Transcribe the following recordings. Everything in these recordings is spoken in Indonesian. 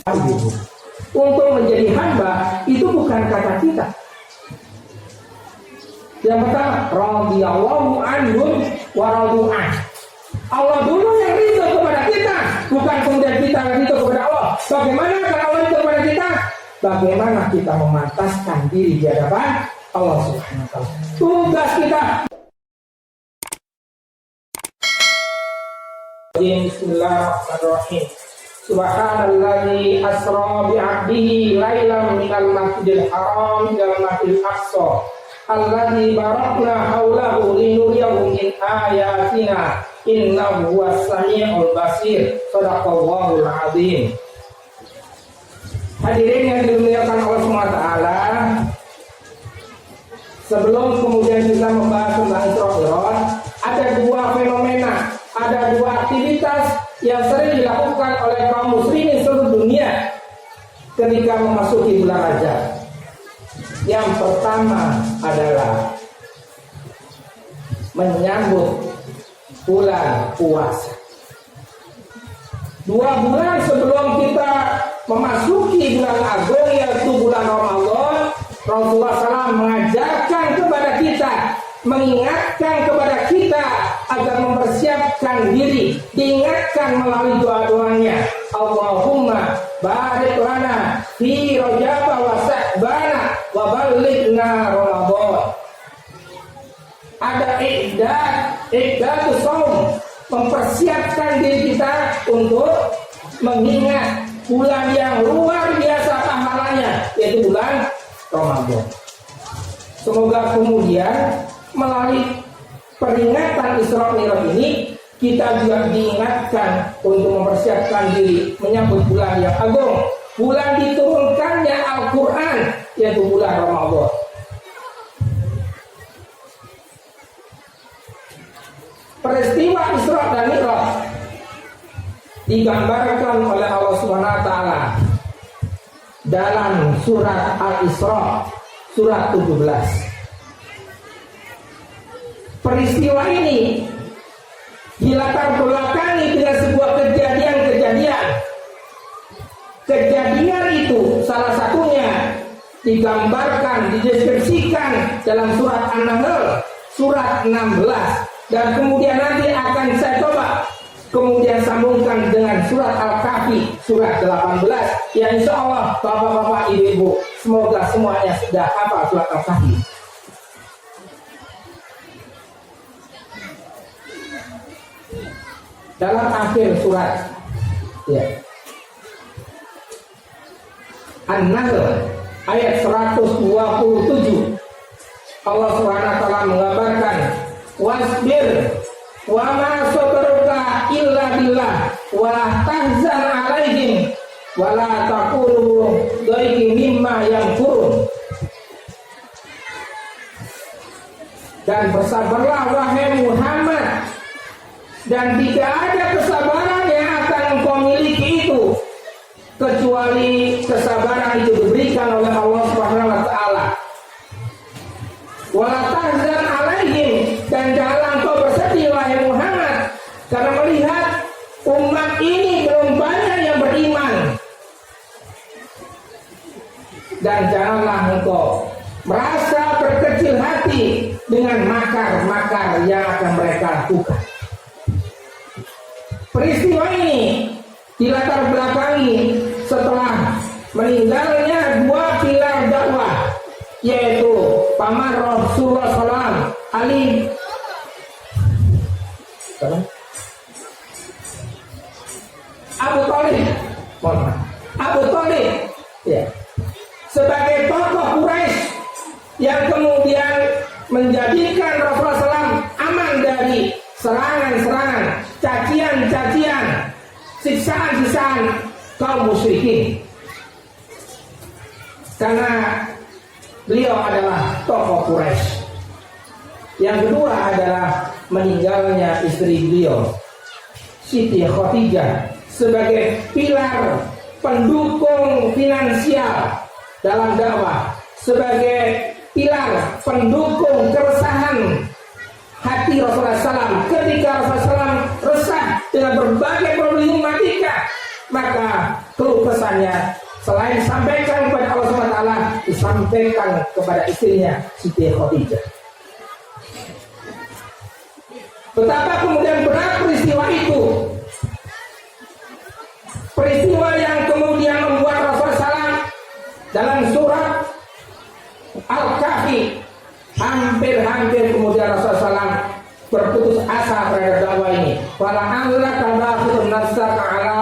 Untuk menjadi hamba itu bukan kata kita. Yang pertama, radhiyallahu anhum wa radu an. Allah dulu yang ridho kepada kita, bukan kemudian kita ridho kepada Allah. Bagaimana kalau Allah ridho kepada kita? Bagaimana kita memantaskan diri di hadapan Allah Subhanahu wa taala. Tugas kita. Bismillahirrahmanirrahim. Subhanalladzi asra bi 'abdihi lailan minal masjidil haram ila masjidil aqsa alladzi barakna haulahu linuriyahu min ayatina innahu huwas samiul basir. Shadaqallahul azim. Hadirin yang dimuliakan Allah SWT, sebelum kemudian kita membahas tentang Isra Mi'raj, ada dua fenomena, ada dua aktivitas yang sering dilakukan oleh kaum muslimin seluruh dunia ketika memasuki bulan Rajab. Yang pertama adalah menyambut bulan puasa. 2 bulan sebelum kita memasuki bulan agung, yaitu bulan Ramadan, Rasulullah SAW mengajarkan kepada kita, mengingatkan kepada kita agar mempersiapkan diri, diingatkan melalui doa-doanya. Allahumma barik lana fi Rajab wa Sya'ban wa ballighna Ramadan. Ada iqdatu shaum, mempersiapkan diri kita untuk mengingat bulan yang luar biasa pahalanya, yaitu bulan Ramadan. Semoga kemudian melalui peringatan Isra Mi'raj ini kita juga diingatkan untuk mempersiapkan diri menyambut bulan yang agung, bulan diturunkannya Al-Quran, yaitu bulan Ramadan. Peristiwa Isra dan Mi'raj digambarkan oleh Allah Subhanahu wa taala dalam surat Al-Isra surat 17. Peristiwa ini dilatar belakangi dengan sebuah kejadian-kejadian. Kejadian itu salah satunya digambarkan, dideskripsikan dalam surat An-Nahl surat 16, dan kemudian nanti akan saya coba kemudian sambungkan dengan surat Al-Kahfi surat 18, yang insya Allah bapak-bapak, ibu-ibu semoga semuanya sudah hafal surat Al-Kahfi. Dalam akhir surat An-Nahl ayat 127, Allah SWT mengabarkan, wasbir wa ma sabruka illa billah wa la tahzan alaihim wa la taqulu dhaiqin mimma yanfurun. Dan bersabarlah wahai Muhammad, dan tidak ada kesabaran yang akan engkau miliki itu kecuali kesabaran itu diberikan oleh Allah Subhanahu wa taala. Wa la tahzan alaihim, dan janganlah engkau bersedih wahai Muhammad karena melihat umat ini belum banyak yang beriman, dan janganlah engkau merasa berkecil hati dengan makar-makar yang akan mereka lakukan. Peristiwa ini dilatar belakangi setelah meninggalnya 2 pilar dakwah, yaitu paman Rasulullah SAW Ali Abu Thalib sebagai tokoh Quraisy yang kemudian menjadikan Rasulullah SAW aman dari serangan-serangan, cacian-cacian, siksaan-siksaan kaum musyrikin, karena beliau adalah tokoh Quraisy. Yang kedua adalah meninggalnya istri beliau, Siti Khadijah, sebagai pilar pendukung finansial dalam dakwah, sebagai pilar pendukung keresahan hati Rasulullah SAW ketika Rasulullah SAW resah dengan berbagai problematika, maka keluar seluruh pesannya selain disampaikan kepada Allah SWT, disampaikan kepada istrinya Siti Khadijah. Betapa kemudian berat peristiwa itu, peristiwa yang kemudian membuat Rasulullah SAW dalam surat Al-Kahfi hampir kemudian Rasulullah SAW berputus asa terhadap dakwah ini. Fala'allaka bakhirun nafsaka ala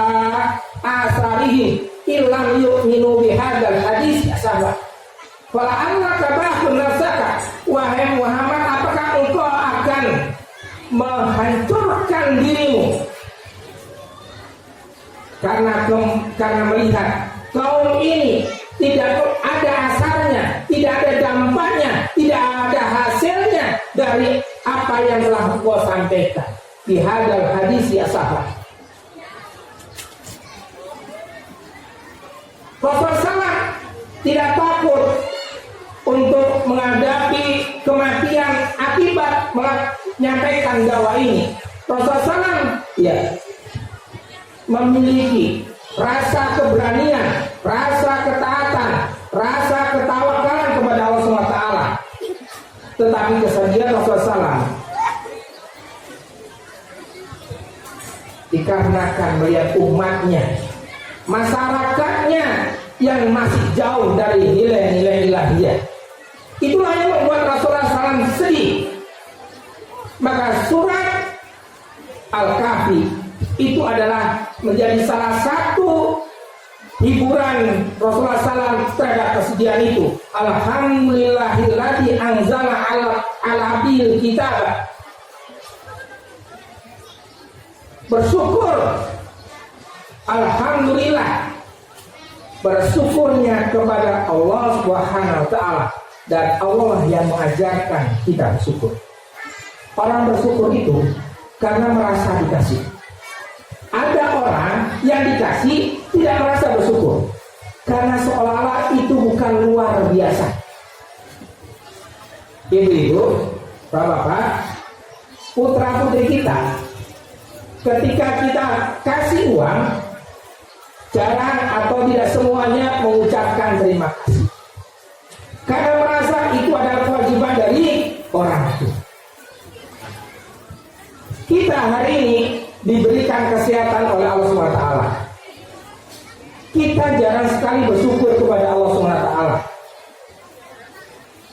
asarihi illam yu'minu bihadzal hadis ya sahabat. Fala'allaka bakhirun nafsaka, wahai Muhammad, apakah engkau akan menghancurkan dirimu karena melihat kaum ini tidak ada asarnya, tidak ada dampaknya, tidak ada hasilnya dari apa yang telah engkau sampaikan di hadal hadis ya sahabat. Rasulullah tidak takut untuk menghadapi kematian akibat menyampaikan dakwah ini. Rasulullah memiliki rasa keberanian, rasa ketaatan, rasa ketawakalan kepada Allah SWT. Tetapi kesedihan Rasulullah dikarenakan melihat umatnya, masyarakatnya yang masih jauh dari nilai-nilai ilahiyah. Itulah yang membuat Rasulullah SAW sedih. Maka surat Al-Kahfi itu adalah menjadi salah satu hiburan Rasulullah SAW terhadap kesedihan itu. Alhamdulillahilladzi anzala ala abdil kitab. Bersyukur, alhamdulillah, bersyukurnya kepada Allah Subhanahu wa Ta'ala, dan Allah yang mengajarkan kita bersyukur. Orang bersyukur itu karena merasa dikasih. Ada orang yang dikasih tidak merasa bersyukur karena seolah-olah itu bukan luar biasa. Ibu-ibu, bapak-bapak, putra-putri kita, ketika kita kasih uang, jarang atau tidak semuanya mengucapkan terima kasih karena merasa itu adalah kewajiban dari orang itu. Kita hari ini diberikan kesehatan oleh Allah SWT. Kita jarang sekali bersyukur kepada Allah SWT.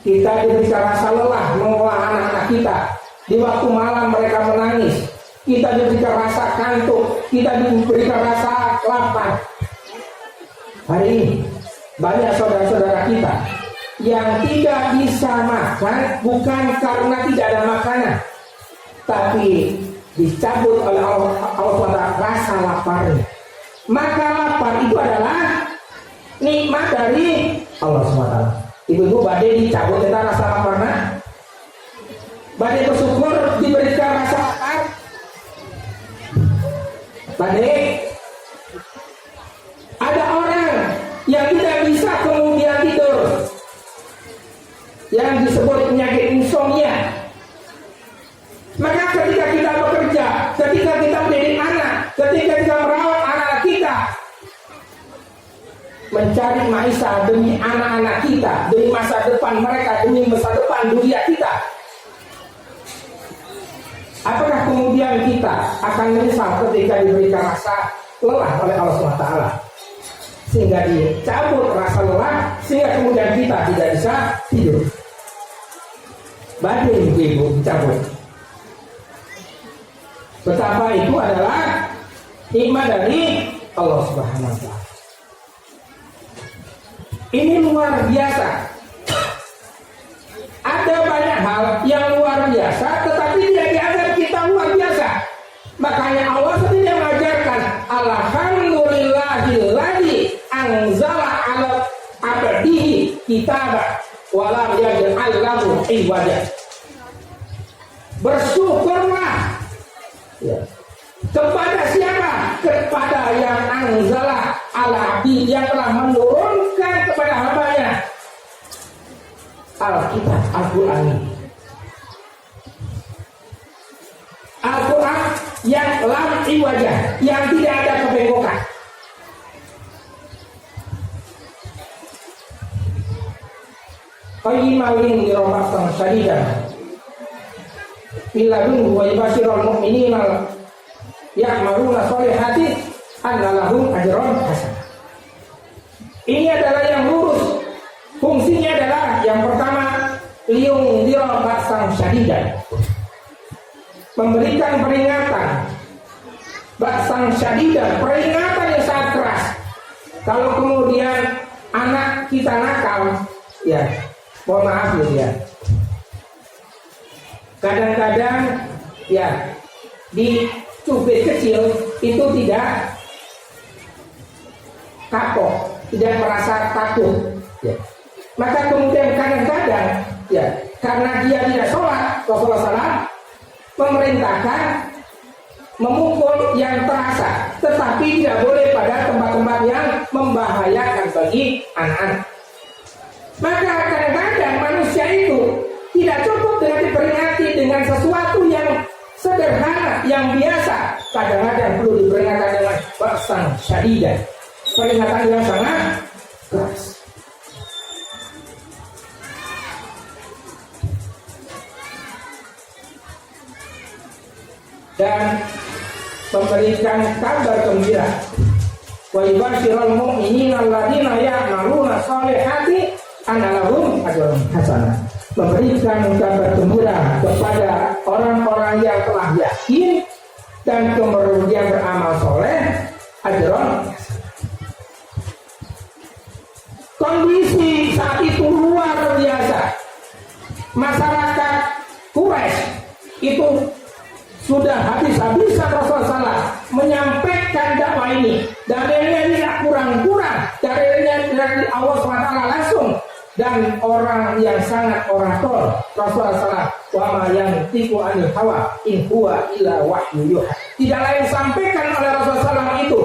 Kita diberikan rasa lelah mengolah anak-anak kita. Di waktu malam mereka menangis. Kita diberikan rasa kantuk. Kita diberikan rasa lapar. Hari ini banyak saudara-saudara kita yang tidak bisa makan bukan karena tidak ada makanan, tapi dicabut oleh Allah SWT rasa laparnya. Maka lapar itu adalah nikmat dari Allah SWT. Ibu-ibu badai dicabut kita rasa laparnya, badai bersyukur diberikan rasa lapar. Badai ada orang yang tidak bisa kemudian tidur, yang disebut penyakit insomnia. Maka ketika kita bekerja, ketika kita mendidik anak, ketika kita merawat anak kita, mencari maisha demi anak-anak kita, demi masa depan mereka, demi masa depan dunia kita, apakah kemudian kita akan menyesal ketika diberikan rasa lelah oleh Allah SWT, sehingga dicabut rasa lelah, sehingga kemudian kita tidak bisa tidur? Badai ibu-ibu dicabut. Betapa itu adalah nikmat dari Allah Subhanahu wa Ta'ala. Ini luar biasa. Ada banyak hal yang luar biasa, tetapi tidak dianggap kita luar biasa. Makanya Allah sendiri mengajarkan, alhamdulillahilladzi anzala ala abdihi kitaba wa lam yaj'al lahu iwaja. Bersyukurlah. Ya. Kepada siapa? Kepada yang anzala ala abdi, yang telah menurunkan kepada hambanya Alkitab, Al-Quran ini. Al-Quran yang lam iwajah, yang tidak ada kebengkokan. qayyiman lirabatan syadidan biladun wa yubashirul mu'minina ya'maluna sholihati anna lahum ajran hasanah. Ini adalah yang lurus. Fungsinya adalah yang pertama liung dirabatan syadidan, memberikan peringatan. Ba'san syadidan, peringatan yang sangat keras. Kalau kemudian anak kita nakal, ya mohon maaf ya, kadang-kadang ya di cubit kecil itu tidak kapok, tidak merasa takut ya. Maka kemudian kadang-kadang ya karena dia tidak sholat, Rasulullah SAW memerintahkan memukul yang terasa, tetapi tidak boleh pada tempat-tempat yang membahayakan bagi anak-anak. Maka kadang-kadang manusia itu tidak cukup dengan diperingati dengan sesuatu yang sederhana, yang biasa. Kadang-kadang perlu diperingatkan dengan ba'san syadidan, peringatan yang sangat keras. Dan memberikan kabar gembira, wa yubashirul mu'minina alladziina ya'maluna sholihati anna lahum ajran hasanah. Memberikan kabar gembira kepada orang-orang yang telah yakin dan kemudian beramal soleh, ajran hasanah. Kondisi saat itu luar biasa. Masyarakat Quraisy itu sudah habis-habisan Rasulullah SAW menyampaikan dakwah ini. Dalilnya tidak kurang-kurang, dalilnya dari Allah SWT langsung. Dan orang yang sangat orator, Rasulullah SAW, wa ma yantiqu anil hawa in huwa illa wahyu yuha. Tidak lain sampaikan oleh Rasulullah SAW itu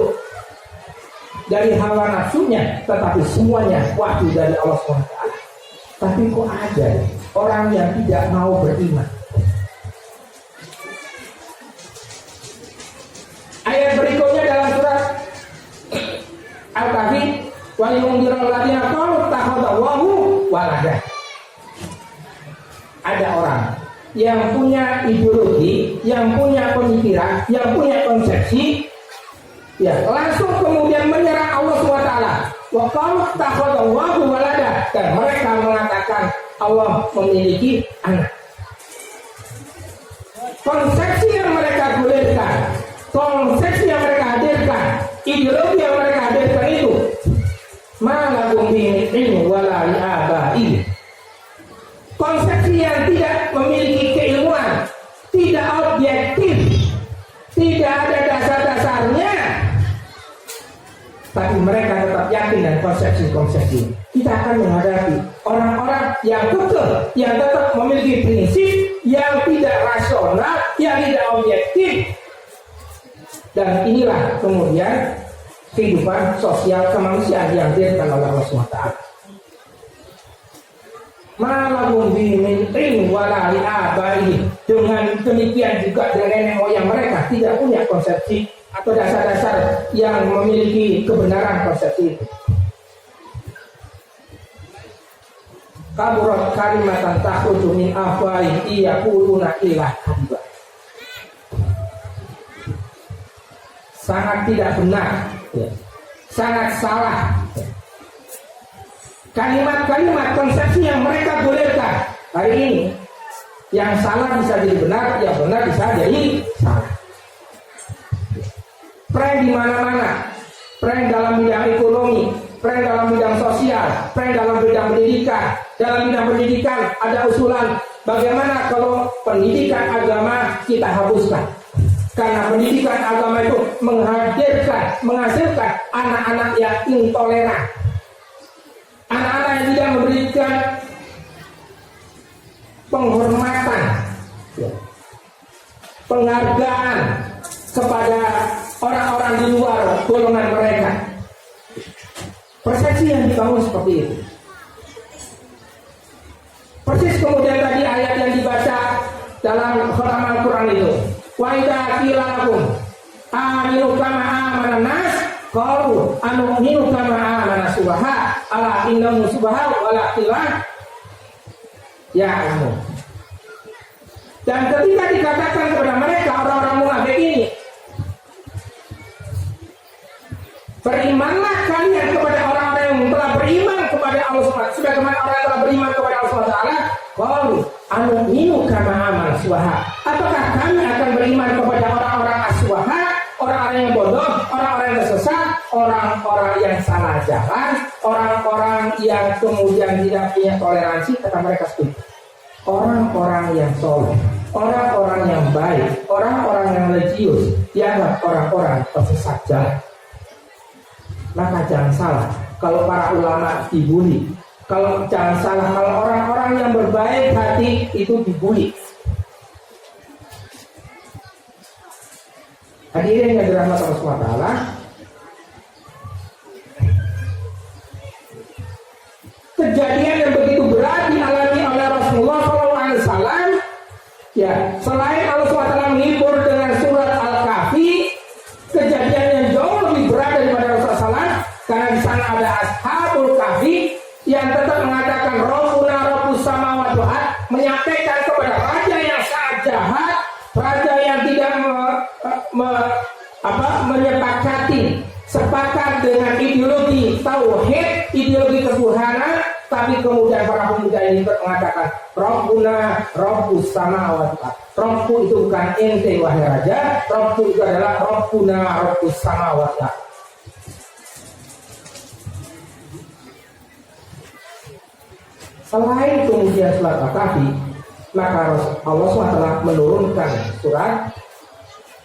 dari hawa nafsunya, tetapi semuanya wahyu dari Allah SWT. Tapi kok ada orang yang tidak mau beriman? Ayat berikutnya dalam surat Al-Kahfi, wa yunzirul ladzina qalu takhadallahu walada. Ada orang yang punya ideologi, yang punya pemikiran, yang punya konsepsi, ya langsung kemudian menyerang Allah SWT. Wa qalu takhadallahu walada, dan mereka mengatakan Allah memiliki anak. Konsepsi yang mereka gulirkan, konsepsi yang mereka hadirkan, ideologi yang mereka hadirkan itu malakum bihi ilmu wala li'aba'i. Konsepsi yang tidak memiliki keilmuan, tidak objektif, tidak ada dasar-dasarnya, tapi mereka tetap yakin dan konsepsi-konsepsi. Kita akan menghadapi orang-orang yang kekeh, yang tetap memiliki prinsip yang tidak rasional, yang tidak objektif. Dan inilah kemudian kehidupan sosial kemanusiaan yang dihadirkan oleh Allah SWT. Malahum bimin ilmu wala li'abaihim. Dengan demikian juga dengan nenek moyang mereka tidak punya konsepsi atau dasar-dasar yang memiliki kebenaran konsepsi itu. Kaburat kalimatan takhruju min afwahihim yaquluna illa kadzaba. Sangat tidak benar, ya. Sangat salah. Kalimat-kalimat konsepsi yang mereka gulirkan hari ini, yang salah bisa jadi benar, yang benar bisa jadi salah. Prank di mana-mana, prank dalam bidang ekonomi, prank dalam bidang sosial, prank dalam bidang pendidikan. Dalam bidang pendidikan ada usulan bagaimana kalau pendidikan agama kita hapuskan. Karena pendidikan agama itu menghasilkan anak-anak yang intoleran, anak-anak yang tidak memberikan penghormatan, penghargaan kepada orang-orang di luar golongan mereka. Persepsi yang dibangun seperti itu. Persis kemudian tadi ayat yang dibaca dalam khatam Al-Quran itu. Wa idza qila lakum aminu kama amana nas qalu anu'minu kama amana subaha ala innahu subaha wala qila ya'lamun. Dan ketika dikatakan kepada mereka orang-orang munafik ini, berimanlah kalian kepada orang-orang yang telah beriman kepada Allah SWT, sebagaimana orang yang telah beriman kepada Allah SWT. Qalu anu'minu kama amal suwaha. Apakah kami akan beriman kepada orang-orang aswaha, orang-orang yang bodoh, orang-orang yang sesat, orang-orang yang salah jalan, orang-orang yang kemudian tidak punya toleransi? Kata mereka seperti orang-orang yang soleh, orang-orang yang baik, orang-orang yang religius, dianggap orang-orang tersesat jalan. Maka jangan salah kalau para ulama dibully, kalau jangan salah kalau orang-orang yang berbaik hati itu dibully. Hadirin yang dirahmati Allah SWT, kejadian yang begitu berat dialami oleh Rasulullah SAW. Ya, selain Allah SWT menghibur dengan surat Al-Kahfi, kejadian yang jauh lebih berat daripada Rasulullah SAW, karena di sana ada Ashabul Kahfi yang tetap mengatakan Rabbuna Rabbus samawati wal ardh, menyampaikan kepada raja yang sangat jahat, raja yang tidak menyepakati sepakat dengan ideologi tauhid, ideologi ketuhanan, tapi kemudian para pemuda ini mengatakan Rabbuna Rabbus samawati wal ardh. Rabbu itu bukan ente wahai raja, Rabbu itu adalah Rabbuna Rabbus samawati wal ardh. Selain kemudian surat Al-Kahfi, maka Allah SWT menurunkan surat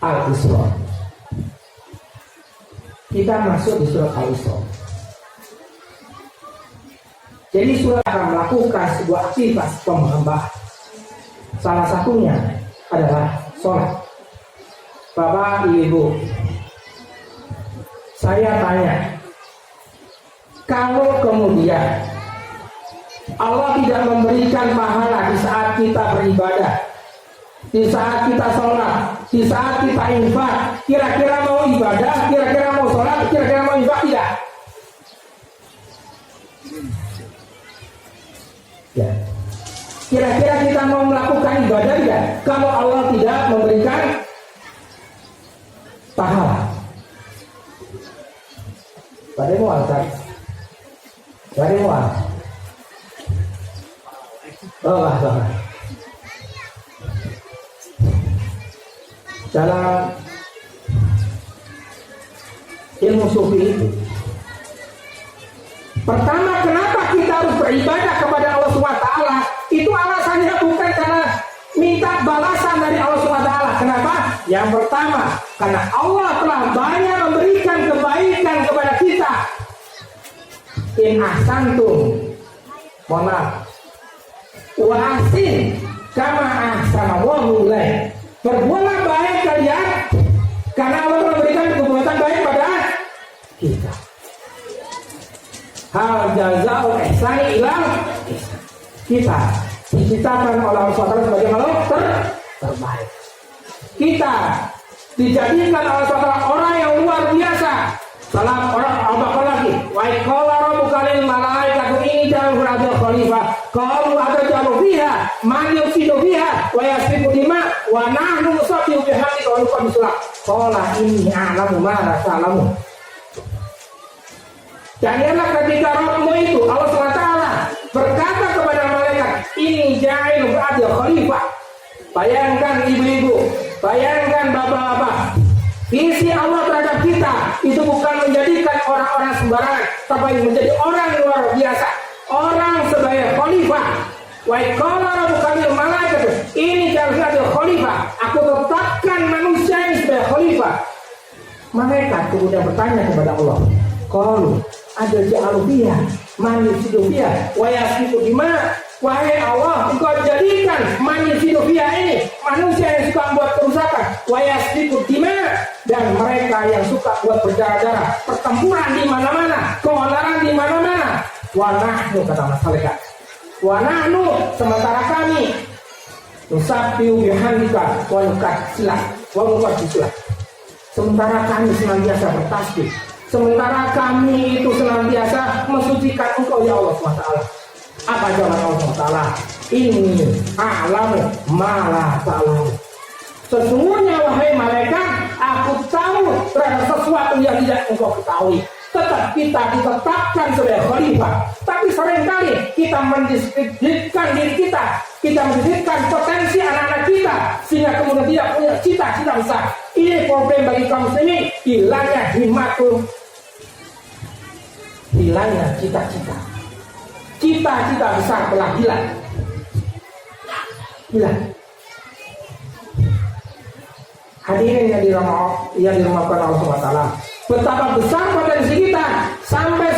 Al-Isra. Kita masuk di surat Al-Isra. Jadi surat akan melakukan sebuah aktivitas penghambaan. Salah satunya adalah sholat. Bapak, Ibu, saya tanya, kalau kemudian Allah tidak memberikan pahala di saat kita beribadah, di saat kita sholat, di saat kita infak, kira-kira mau ibadah, kira-kira mau sholat, kira-kira mau infak tidak? Ya. Kira-kira kita mau melakukan ibadah tidak kalau Allah tidak memberikan pahala? Pada mual kan? Pada mual. Allah. Dalam ilmu sufi itu, pertama kenapa kita harus beribadah kepada Allah SWT? Itu alasannya bukan karena minta balasan dari Allah SWT. Kenapa? Yang pertama, karena Allah telah banyak memberikan kebaikan kepada kita. In ahsantum, mohon maaf, wa ahsin kama ahsanallahu ilaik. Berbuatlah baik kalian karena Allah memberikan perbuatan baik pada kita. Hal jazaa'ul ihsani ilal ihsan. Kita diciptakan oleh Allah SWT sebagai makhluk terbaik. Kita dijadikan oleh Allah SWT orang yang luar biasa. Salam orang apa lagi? Wa qala rabbuka lil malaikati inni ja'alun fil ardi khalifah. Qalu atajalu fiha man yufsidu fiha wa yasfiku dima wa nahnu nusabbihu bihamdika wa nuqaddisu lak. Qala inni a'lamu ma la ta'lamun. Janganlah ketika Rabbmu itu Allah SWT berkata kepada malaikat, ini ja'ilun fil ardi khalifah. Bayangkan ibu-ibu, bayangkan bapak-bapak, visi Allah terhadap kita itu bukan menjadikan orang-orang sembarangan, tapi menjadi orang luar biasa, orang sebagai khalifah. Wa qala rabbuka lil malaikati ini ja'alul khalifah. Aku tetapkan manusia ini sebagai khalifah. Malaikat kemudian bertanya kepada Allah, qalu ada ja'alu fiha man yufsidu fiha wa yasfiku dima. Wahai Allah, Engkau jadikan man yufsidu fiha ini manusia yang suka membuat kerusakan, wa yasfiku dima, dan mereka yang suka buat berdarah-darah, pertempuran di mana-mana, keonaran di mana-mana. Wa nahnu, kata malaikat, wa nahnu, sementara kami nusabbihu bihamdika wa nuqaddisu lak. Sementara kami senantiasa bertasbih, sementara kami itu senantiasa mensucikan Engkau ya Allah SWT. Apa jawaban Allah Ta'ala? Inni a'lamu ma la ta'lamun. Sesungguhnya wahai malaikat, aku tahu terhadap sesuatu yang tidak engkau ketahui. Tetap kita ditetapkan sebagai khalifah, tapi seringkali kita mendiskreditkan diri kita mendiskreditkan potensi anak-anak kita, sehingga kemudian tidak punya cita-cita besar. Ini problem bagi kaum muslimin, hilangnya himmatul, hilangnya cita-cita besar telah hilang. Hadirin yang dirahmati Allah SWT, betapa besar potensi kita sampai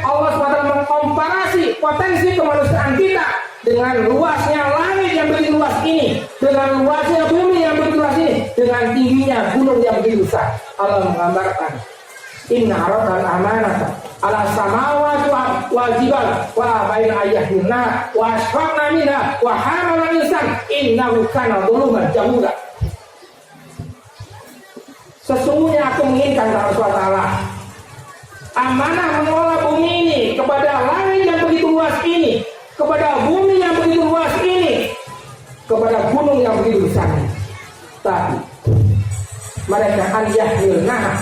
Allah SWT mengkomparasi potensi kemanusiaan kita dengan luasnya langit yang begitu luas ini, dengan luasnya bumi yang begitu luas ini, dengan tingginya gunung yang begitu besar. Allah menggambarkan, inna aradal amanata ala samawati wal jibal wa baina ayyahina wa asfaqna minha wa hamalal insan innahu kana zaluman jahula. Sesungguhnya aku menginginkan Allah SWT amanah mengelola bumi ini kepada langit yang begitu luas ini, kepada bumi yang begitu luas ini, kepada gunung yang begitu besar. Tapi mereka an-yahmilnah,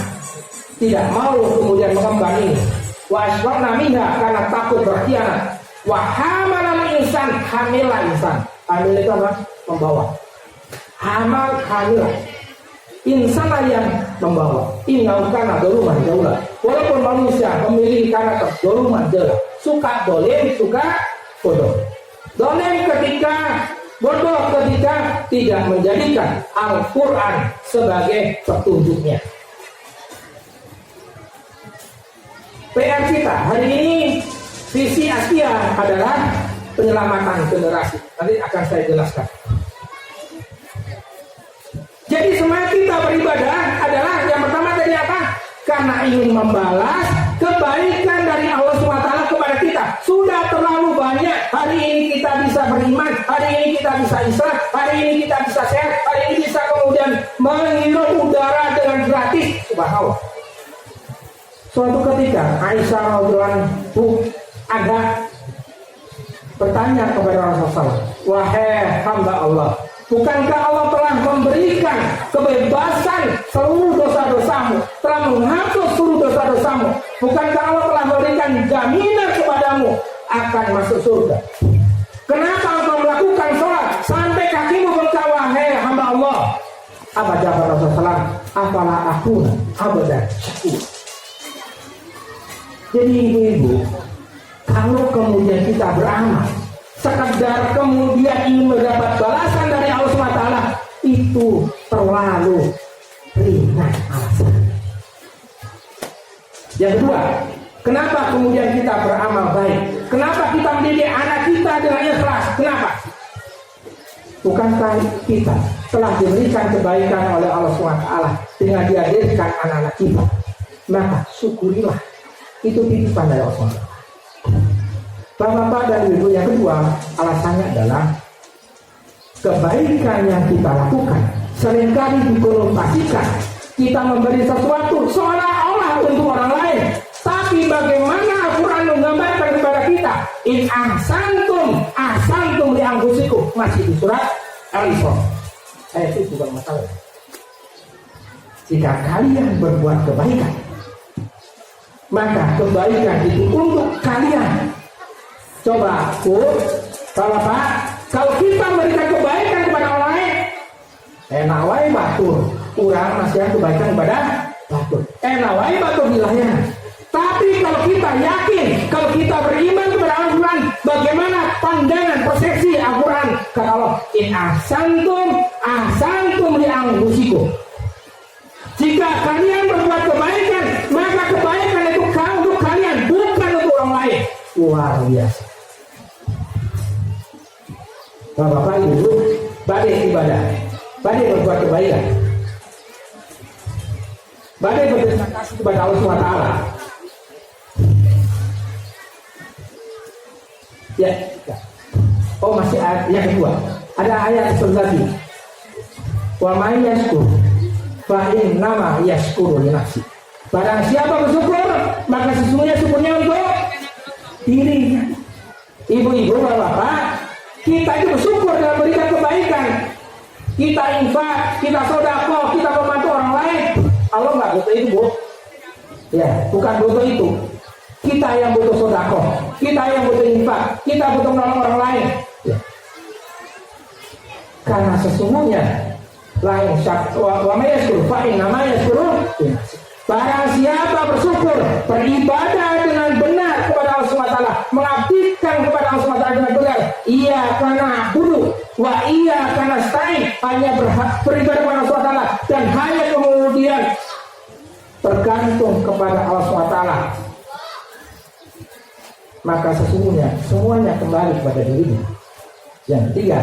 tidak mau kemudian mengemban ini. Wa asfaqna minha, karena takut berkhianat. Wa hamalal insan, hamilah insan. Hamil itu apa? Membawa. Hamil. Insana yang membawa. Innahu kana zaluman jahula. Walaupun manusia memiliki karakter zaluman jahula, suka dolim, suka bodoh. Dolim ketika bodoh ketika tidak menjadikan Al-Quran sebagai petunjuknya. PR kita hari ini, visi Asia adalah penyelamatan generasi. Nanti akan saya jelaskan. Jadi semangat kita beribadah adalah yang pertama tadi apa? Karena ingin membalas kebaikan dari Allah SWT kepada kita. Sudah terlalu banyak. Hari ini kita bisa beriman, hari ini kita bisa Islam, hari ini kita bisa sehat, hari ini bisa kemudian menghirup udara dengan gratis. Subhanallah. Suatu ketika Aisyah radhiyallahu anha ada bertanya kepada Rasulullah, wahai hamba Allah, bukankah Allah telah memberikan kebebasan seluruh dosa-dosamu, telah menghapus seluruh dosa-dosamu? Bukankah Allah telah memberikan jaminan kepadamu akan masuk surga? Kenapa engkau melakukan sholat sampai kakimu bengkak, wahai hamba Allah? Apa jawab Rasulullah? Afala akuna abdan syakur. Jadi ibu-ibu, kalau kemudian kita beramal sekedar kemudian ingin mendapat balasan dari Allah SWT, itu terlalu ringan alasan. Yang kedua, kenapa kemudian kita beramal baik? Kenapa kita mendidik anak kita dengan ikhlas? Kenapa? Bukankah kita telah diberikan kebaikan oleh Allah SWT dengan dihadirkan anak-anak kita? Maka syukurilah, itu titipan dari Allah SWT. Bapak-bapak dan ibu, yang kedua alasannya adalah kebaikan yang kita lakukan seringkali dikonotasikan kita memberi sesuatu seolah-olah untuk orang lain, tapi bagaimana Al-Quran menggambarkan kepada kita, in ahsantum li anfusikum, masih di surat Al-Isra ayat itu juga masalah. Jika kalian berbuat kebaikan, maka kebaikan itu untuk kalian. Coba, Bu, Bapak, kalau kita memberikan kebaikan kepada orang lain, enak wae batur, kurang masih kebaikan kepada batur. Enak wae batur bilahnya. Tapi kalau kita yakin, kalau kita beriman kepada Al-Quran, bagaimana pandangan persepsi Al-Quran? Kata Allah, in ahsantum li anfusikum. Jika kalian berbuat kebaikan, maka kebaikan itu untuk kalian, bukan untuk orang lain. Luar biasa. Bapak Ibu, badai ibadah, badai berbuat kebaikan, badai berterima kasih kepada Allah SWT. Ya. Oh, masih ayat yang kedua. Ada ayat lagi. Wa may yashkur fa innama yashkuru li nafsi. Barang siapa bersyukur, maka sesungguhnya syukurnya untuk dirinya. Ibu-ibu, bapak-bapak, kita itu bersyukur dalam berikan kebaikan. Kita infak, kita sedekah, kita membantu orang lain. Allah nggak butuh itu, Bu. Ya, bukan butuh itu. Kita yang butuh sedekah, kita yang butuh infak, kita butuh menolong orang lain. Ya. Karena sesungguhnya lain wa may yashkur fa inna yashkuru. Barang siapa bersyukur, beribadah dengan benar kepada Allah SWT, mengabdikan kepada Allah SWT dengan benar, ia karena budu, wa ia karena stain, hanya beribadah kepada Allah SWT dan hanya kemudian bergantung kepada Allah SWT, maka sesungguhnya semuanya kembali kepada dirinya. Yang ketiga,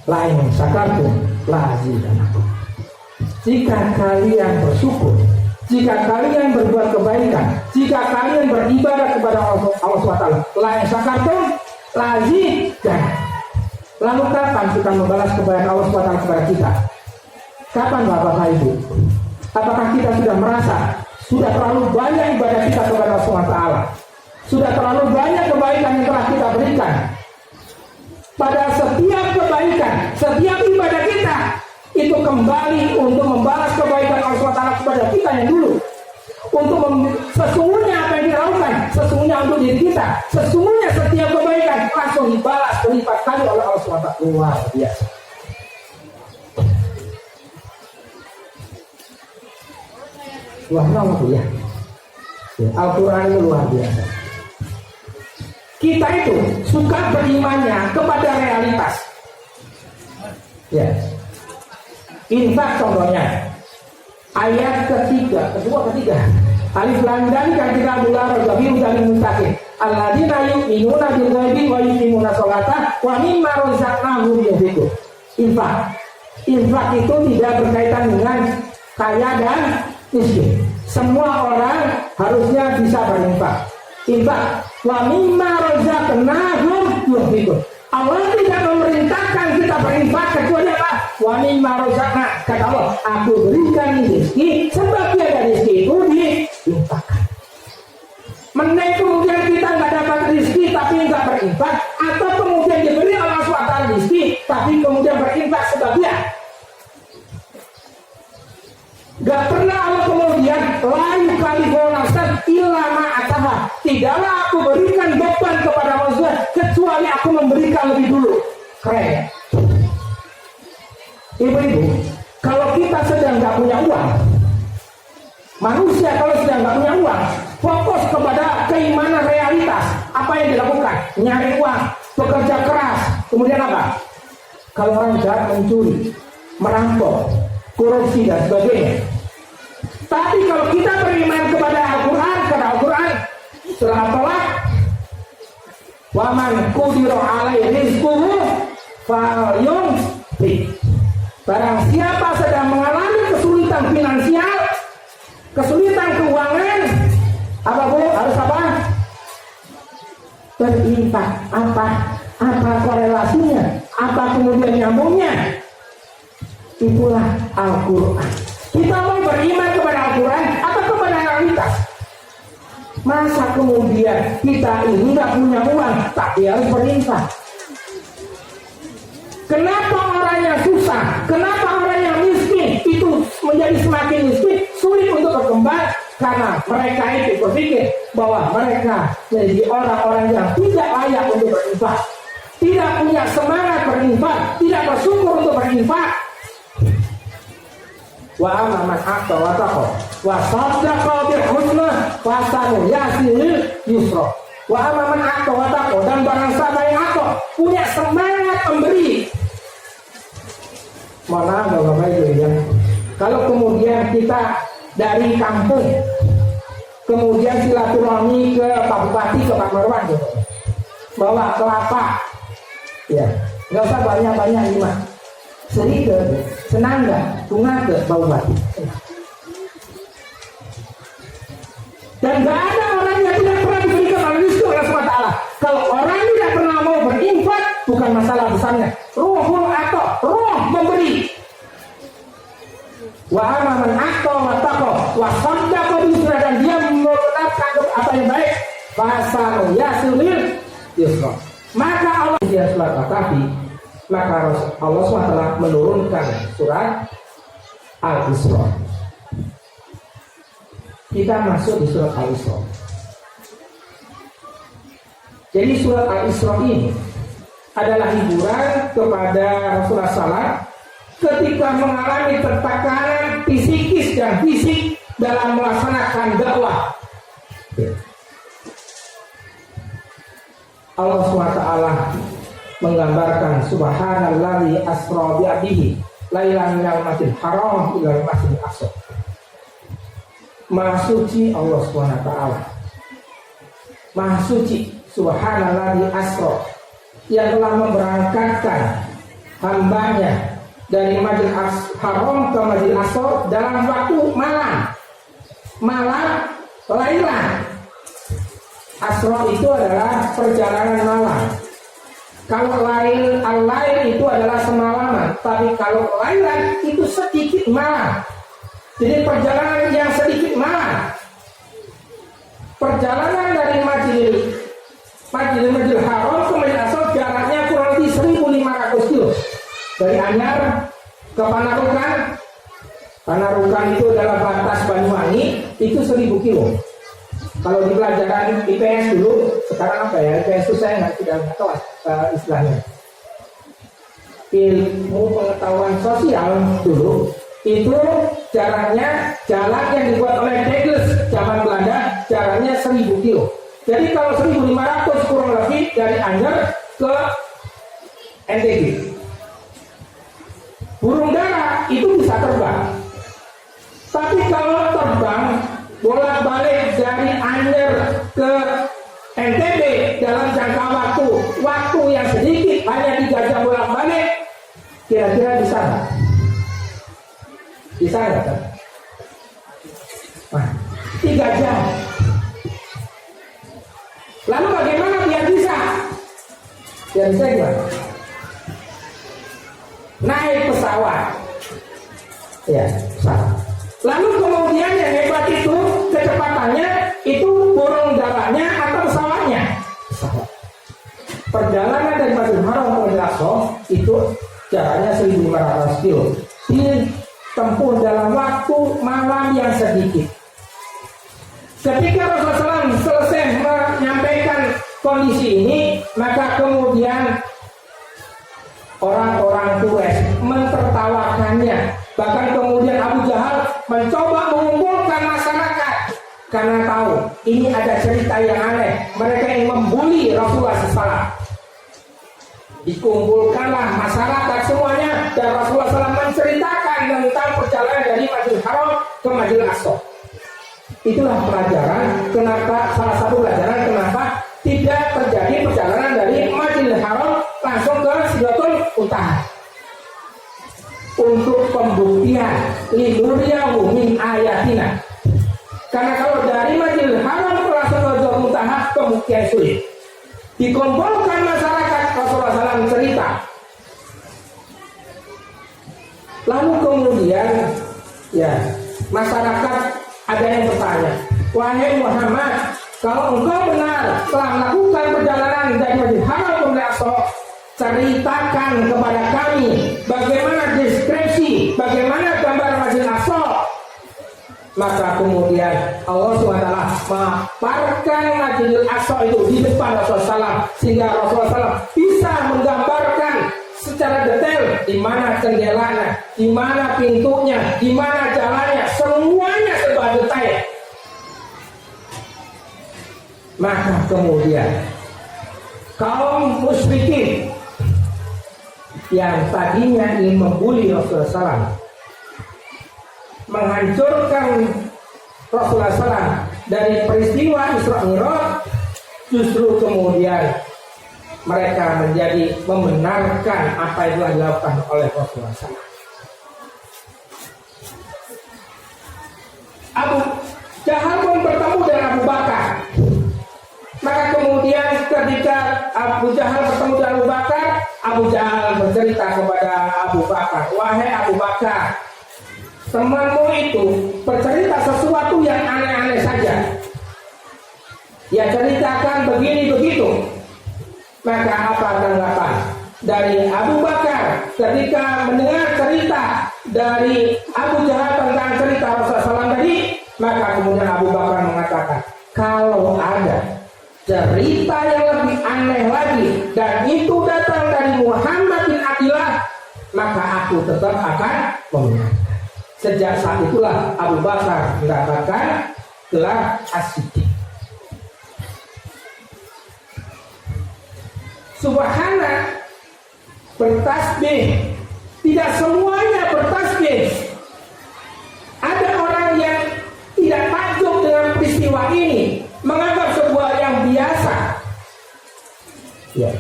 lain syakartum la azidannakum. Jika kalian bersyukur, jika kalian berbuat kebaikan, jika kalian beribadah kepada Allah SWT, lain syakartum la azidannakum. Lalu kapan kita membalas kebaikan Allah SWT kepada kita? Kapan Bapak Ibu? Apakah kita sudah merasa sudah terlalu banyak ibadah kita kepada Allah SWT? Sudah terlalu banyak kebaikan yang telah kita berikan? Pada setiap kebaikan, setiap ibadah kita itu kembali untuk membalas kebaikan Allah SWT kepada kita yang dulu. Untuk sesungguhnya apa yang dilakukan, sesungguhnya untuk diri kita, sesungguhnya setiap kebaikan langsung dibalas berlipat kali oleh Allah SWT. Luar biasa. Wah, ya. Al-Quran itu luar biasa. Kita itu suka berimannya kepada realitas. Ya. Infak contohnya. Ayat ketiga. Alif lam dan kita bulan Rabiul dan Mustaqim. Alladzina yu'minuna bil ghaibi wa yuqimuna sholata wa mimma razaqnahum yunfiqun. Infak. Infak itu tidak berkaitan dengan kaya dan miskin. Semua orang harusnya bisa berinfak. Infak. Wa mimma razaqnahum yunfiqun. Allah tidak memerintahkan kita berinfak kecuali apa? Wa mimma razaqna. Kata Allah, aku berikan rezeki, sebagian dari rezeki itu diinfakkan. Mending kemudian kita nggak dapat rezeki tapi nggak berinfak, atau kemudian diberi Allah SWT rezeki tapi kemudian berinfak sebagian. Gak pernah Allah kemudian la yukallifu nafsan illa ma ataha. Tidaklah aku berikan beban kepada manusia kecuali aku memberikan lebih dulu. Keren. Ibu-ibu, kalau kita sedang gak punya uang, manusia kalau sedang gak punya uang, fokus kepada keimanan realitas. Apa yang dilakukan? Nyari uang, bekerja keras. Kemudian apa? Kalau orang jahat mencuri, merampok, korupsi dan sebagainya. Tapi kalau kita beriman kepada Al-Quran, kepada Al-Quran surah At-Talaq, waman qudira alaihi rizquhu falyunfiq. Barang siapa sedang mengalami kesulitan finansial, kesulitan keuangan, apa Bu? Harus apa? Berinfak. Apa korelasinya? Apa kemudian nyambungnya? Itulah Al-Quran. Kita mau beriman kepada Al-Quran atau kepada realitas? Masa kemudian kita ini nggak punya uang tapi harus berinfak? Kenapa orang yang susah, kenapa orang yang miskin itu menjadi semakin miskin, sulit untuk berkembang? Karena mereka itu berpikir bahwa mereka menjadi orang-orang yang tidak layak untuk berinfak, tidak punya semangat berinfak, tidak bersyukur untuk berinfak. Wa amman aqta wa taqa wa saddaqa bil husna fa sanuyassirul yusra. Wa amman aqta wa taqa, dan barang siapa yang aqta punya semangat memberi. Mana Bapak Ibu ya. Kalau kemudian kita dari kampung kemudian silaturahmi ke Pak Bupati, ke Pak Marwan gitu, bawa kelapa, ya nggak usah banyak-banyak lima, sedikit, senang nggak, bunga ke Pak Bupati. Dan nggak ada orang yang tidak pernah diberikan oleh Allah SWT. Kalau orang tidak pernah mau berinfak, bukan masalah besarnya. Ruhul atau roh memberi. Wa amaman aqta wa taqa wa saddaqa bil husna, dan dia mengucapkan apa yang baik, Fasanu yasulil yusra. Maka Allah dia surat Al-Kahfi, maka Allah SWT menurunkan surat Al-Isra. Kita masuk di surat Al-Isra. Jadi surat Al-Isra ini adalah hiburan kepada Rasulullah SAW ketika mengalami tertekanan psikis dan fisik dalam melaksanakan dakwah. Allah SWT menggambarkan subhanallazi asra bi abdihi lailan minal masjidil haram ilal masjidil aqsa. Maha suci Allah SWT. Maha suci subhanallazi asra yang telah memberangkatkan hambanya dari Masjidil Haram ke Masjidil Aqsa dalam waktu malam lailan. Asra itu adalah perjalanan malam. Kalau al-lail itu adalah semalaman, tapi kalau lailan itu sedikit malam. Jadi perjalanan yang sedikit malam. Perjalanan dari Masjidil Haram ke Masjidil Aqsa jaraknya kurang lebih 1.500 kilo. Dari Anyar ke Panarukan. Panarukan itu adalah batas Banyuwangi, itu 1.000 kilo. Kalau di pelajaran IPS dulu, sekarang apa ya? IPS itu saya tidak tahu istilahnya. Ilmu pengetahuan sosial dulu itu jaraknya jalan yang dibuat oleh Douglas zaman Belanda, jaraknya 1.000 kilo. Jadi kalau 1.500 kurang lebih dari Anyer ke NTB. Burung dara itu bisa terbang. Tapi kalau terbang bolak-balik dari Anyer ke NTB dalam jangka waktu yang sedikit, hanya 3 jam bolak-balik, kira-kira bisa nggak? Bisa nggak? Nah, 3 jam. Lalu bagaimana biar bisa? Biar bisa gimana? Naik pesawat. Ya, pesawat. Lalu kemudian yang hebat itu kecepatannya itu burung darahnya atau pesawatnya? Pesawat. Perjalanan dari Masjidil Haram ke Masjidil Aqsa itu jaraknya 1.500 kilo. Ditempuh dalam waktu malam yang sedikit. Ketika Rasulullah SAW selesai menyampaikan kondisi ini, maka kemudian orang-orang Quraisy mentertawakannya. Bahkan kemudian Abu Jahal mencoba mengumpulkan masyarakat karena tahu ini ada cerita yang aneh. Mereka yang membuli Rasulullah SAW. Dikumpulkanlah masyarakat semuanya dan Rasulullah SAW menceritakan tentang perjalanan dari Masjidil Haram ke Masjidil Aqsa. Itulah pelajaran kenapa, salah satu pelajaran kenapa tidak terjadi perjalanan dari Masjidil Haram langsung ke Sidratul Muntaha. Untuk pembuktian linuriyahu min ayatina. Karena kalau dari Masjidil Haram langsung ke Sidratul Muntaha pembuktian sulit. Dikumpulkan masyarakat, Rasulullah SAW cerita. Lalu kemudian ya masyarakat ada yang bertanya, wahai Muhammad, kalau engkau benar telah melakukan perjalanan dari Masjidil Haram ke Masjidil Aqsa, ceritakan kepada kami bagaimana deskripsi, bagaimana gambar Masjidil Aqsa. Maka kemudian Allah SWT memaparkan Masjidil Aqsa itu di depan Rasulullah SAW, sehingga Rasulullah SAW bisa menggambarkan secara detail di mana jendelanya, di mana pintunya, di mana jalannya, semuanya serba detail. Maka kemudian kaum musyrikin yang tadinya ingin membuli Rasulullah SAW, menghancurkan Rasulullah SAW dari peristiwa Isra Mi'raj, justru kemudian mereka menjadi membenarkan apa yang telah dilakukan oleh Rasulullah SAW. Abu Jahal pun bertemu dengan Abu Bakar. Maka kemudian ketika Abu Jahal bertemu dengan Abu Bakar, Abu Jahal bercerita kepada Abu Bakar, wahai Abu Bakar, temanmu itu bercerita sesuatu yang aneh-aneh saja. Ya ceritakan begini begitu. Maka apa tanggapan dari Abu Bakar ketika mendengar cerita dari Abu Jahal tentang cerita Rasulullah SAW tadi? Maka kemudian Abu Bakar mengatakan, kalau ada cerita yang lebih aneh lagi dan itu datang dari Muhammad bin Abdillah, maka aku tetap akan membenarkan. Sejak saat itulah Abu Bakar mendapatkan gelar As-Siddiq. Subhana bertasbih, tidak semuanya bertasbih. Ada orang yang tidak takjub dengan peristiwa ini, menganggap sebuah yang biasa. Ya.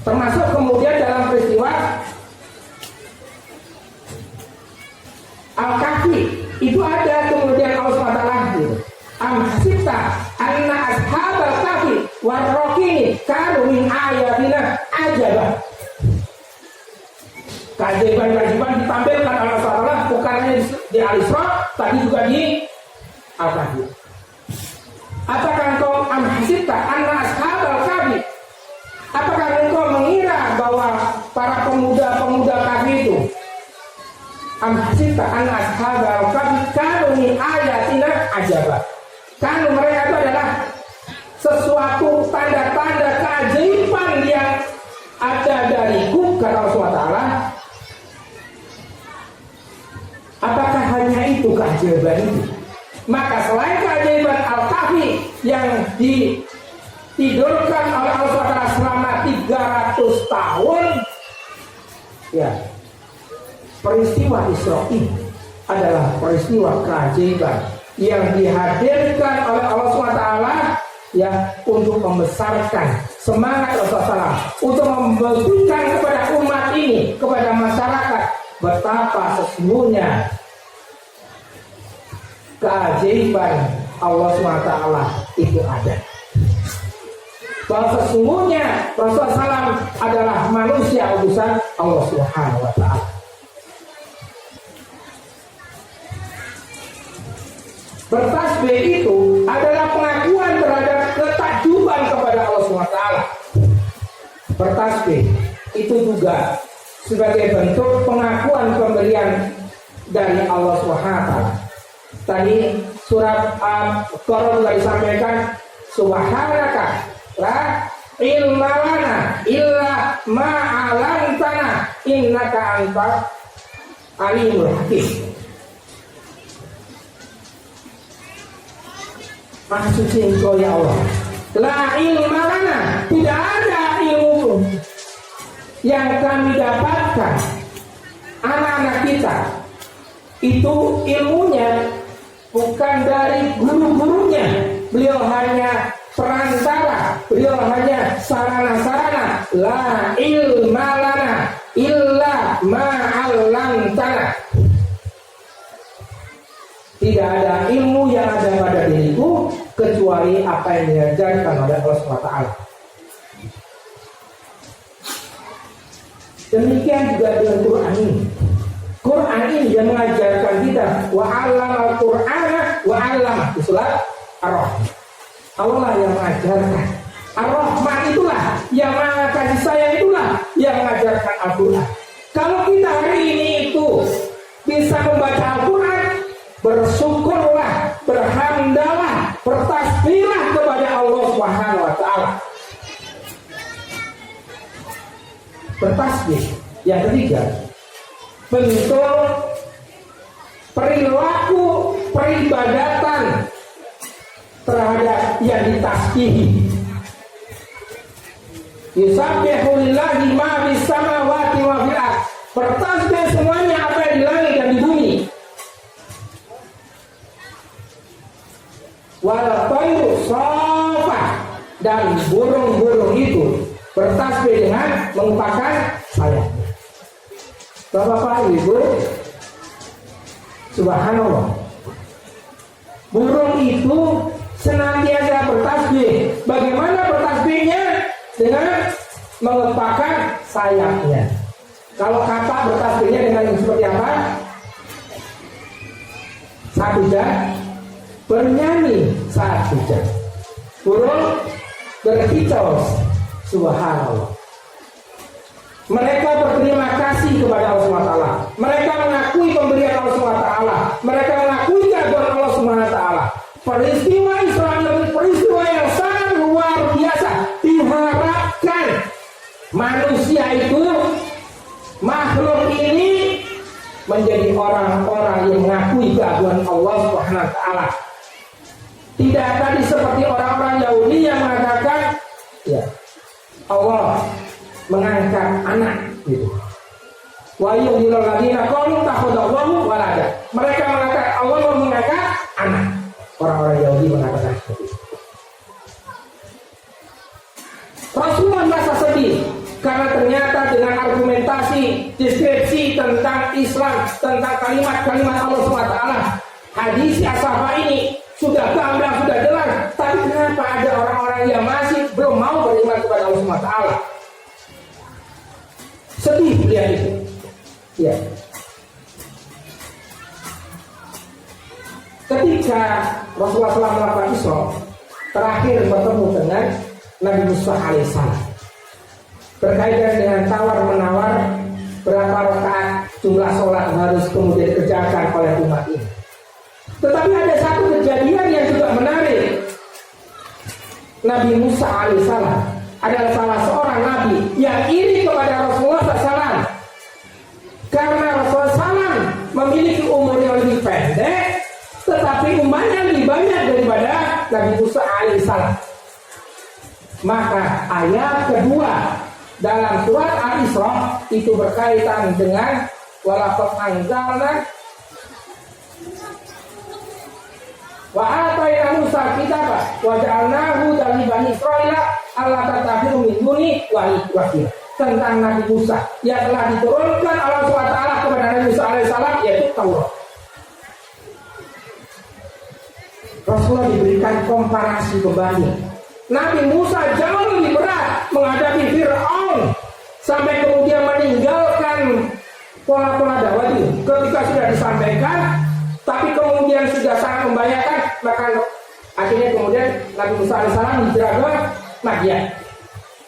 Termasuk kemudian dalam peristiwa Al-Kahfi itu ada kemudian Allah SWT gitu. Am-hasibta anna ashabal kahfi warraqini kanu min ayatina ajaba. Keajaiban-keajaiban ditampilkan oleh Allah SWT bukan hanya di Al-Isra, tapi juga di Al-Kahfi. Apakah engkau am-hasibta anna ashabal kahfi? Apakah engkau mengira bahwa para pemuda-pemuda kahfi itu am-hasibta anna ashabal kahfi kanu min ayatina ajaba? Kan mereka itu adalah sesuatu tanda-tanda keajaiban yang ada dariku, kata Rasulullah Ta'ala. Apakah hanya itu keajaiban itu? Maka selain keajaiban Al-Kahfi yang ditidurkan oleh Allah Ta'ala selama 300 tahun, ya, peristiwa Isra ini adalah peristiwa keajaiban yang dihadirkan oleh Allah SWT, ya, untuk membesarkan semangat Rasulullah SAW, untuk membuktikan kepada umat ini, kepada masyarakat, betapa sesungguhnya keajaiban Allah SWT itu ada. Bahwa sesungguhnya Rasulullah SAW adalah manusia utusan Allah SWT. Bertasbih itu adalah pengakuan terhadap ketakjuban kepada Allah SWT. Bertasbih itu juga sebagai bentuk pengakuan pemberian dari Allah SWT. Tadi surat Al-Qur'an telah disampaikan, Subhanaka la ilma lana illa ma'alantana innaka anta alimul hakim. Maha suci Engkau ya Allah. La ilma lana, tidak ada ilmu yang kami dapatkan. Anak-anak kita itu ilmunya bukan dari guru-gurunya. Beliau hanya perantara, beliau hanya sarana-sarana. La ilma lana illa ma'allamtana. Tidak ada ilmu yang ada pada diriku kecuali apa yang diajarkan oleh Allah SWT. Demikian juga dengan Quran ini. Quran ini yang mengajarkan kita wa 'allamal Qur'ana wa 'allama di surat Ar-Rahman. Allah lah yang mengajarkan. Ar-Rahman itulah yang kasih sayang, itulah yang mengajarkan Al-Quran. Kalau kita hari ini itu bisa membaca Al-Quran, bersyukurlah, berhamdalah, bertasbihlah kepada Allah Subhanahu wa Ta'ala. Bertasbih. Yang ketiga, bentuk perilaku peribadatan terhadap yang ditasbihi. Yusabbihu lillahi ma fis samawati wa fil ardh. Bertasbih semuanya apa yang di langit dan di bumi. Wal tayru safa, dan burung-burung itu bertasbih dengan mengepakkan sayapnya. Bapak-bapak, Ibu, subhanallah, burung itu senantiasa bertasbih. Bagaimana bertasbihnya? Dengan mengepakkan sayapnya. Kalau kapak bertasbihnya dengan seperti apa? Saat hujan, bernyanyi saat hujan. burung berkicau. Subhanallah. Mereka berterima kasih kepada Allah SWT. Mereka mengakui pemberian Allah SWT. Mereka mengakui keagungan Allah SWT. Peristiwa Israel peristiwa yang sangat luar biasa. Diharapkan manusia itu, makhluk ini menjadi orang-orang yang mengakui keagungan Allah SWT. Tidak tadi seperti orang-orang Yahudi yang mengatakan, ya, Allah mengangkat anak gitu. Wa yu'minul ladzina qalu takhadallahu walada. Mereka mengatakan Allah mengangkat anak. Orang-orang Yahudi mengatakan seperti itu. Rasulullah merasa sedih karena ternyata dengan argumentasi, deskripsi tentang Islam, tentang kalimat-kalimat Allah SWT, hadis ashafa ini sudah gamblang, sudah jelas. Tapi kenapa ada orang-orang yang masih belum mau beriman kepada Allah SWT? Sedih dia itu. Ya. Ketika Rasulullah SAW melakukan Isra, terakhir bertemu dengan Nabi Musa alaihissalam, berkaitan dengan tawar-menawar berapa rakaat jumlah sholat harus kemudian dikerjakan oleh umat ini. Tetapi ada satu kejadian yang juga menarik. Nabi Musa alaihissalam adalah salah seorang nabi yang iri kepada Rasulullah SAW, karena Rasulullah SAW memiliki umur yang lebih pendek, tetapi umatnya lebih banyak daripada Nabi Musa alaihissalam. Maka ayat kedua dalam surat Al-Isra itu berkaitan dengan walaqad anzalna wa atayna Musa kitaba wa ja'alnahu li bani Israil alla tattakhidhu min duni wakila. Tentang Nabi Musa yang telah diturunkan Allah SWT kepada Nabi Musa alaihissalam, yaitu Taurat. Rasulullah diberikan komparasi kembali. Nabi Musa jauh lebih berat menghadapi Fir'aun sampai kemudian meninggalkan pola-pola dakwah itu. Ketika sudah disampaikan, tapi kemudian sudah sangat membahayakan, maka akhirnya kemudian Nabi Musa alaihissalam hijrah ke Madian.